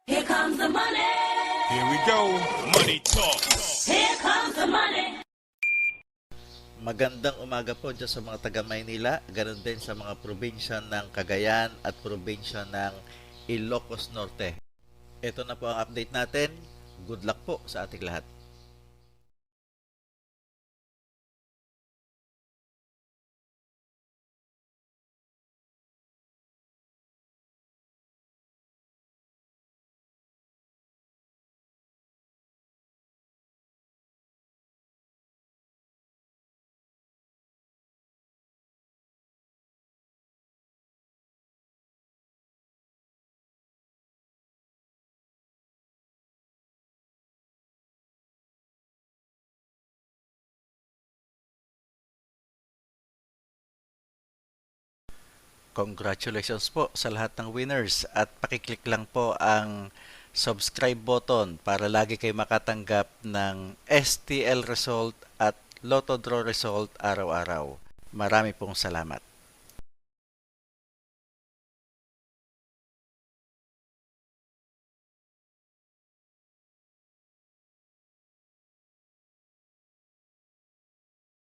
Here comes the money. Here we go. Money talk. Here comes the money. Magandang umaga po dyan sa mga taga Maynila, ganun din sa mga probinsya ng Cagayan at probinsya ng Ilocos Norte. Ito na po ang update natin. Good luck po sa ating lahat. Congratulations po sa lahat ng winners at pakiclick lang po ang subscribe button para lagi kayo makatanggap ng STL result at Lotto Draw result araw-araw. Marami pong salamat.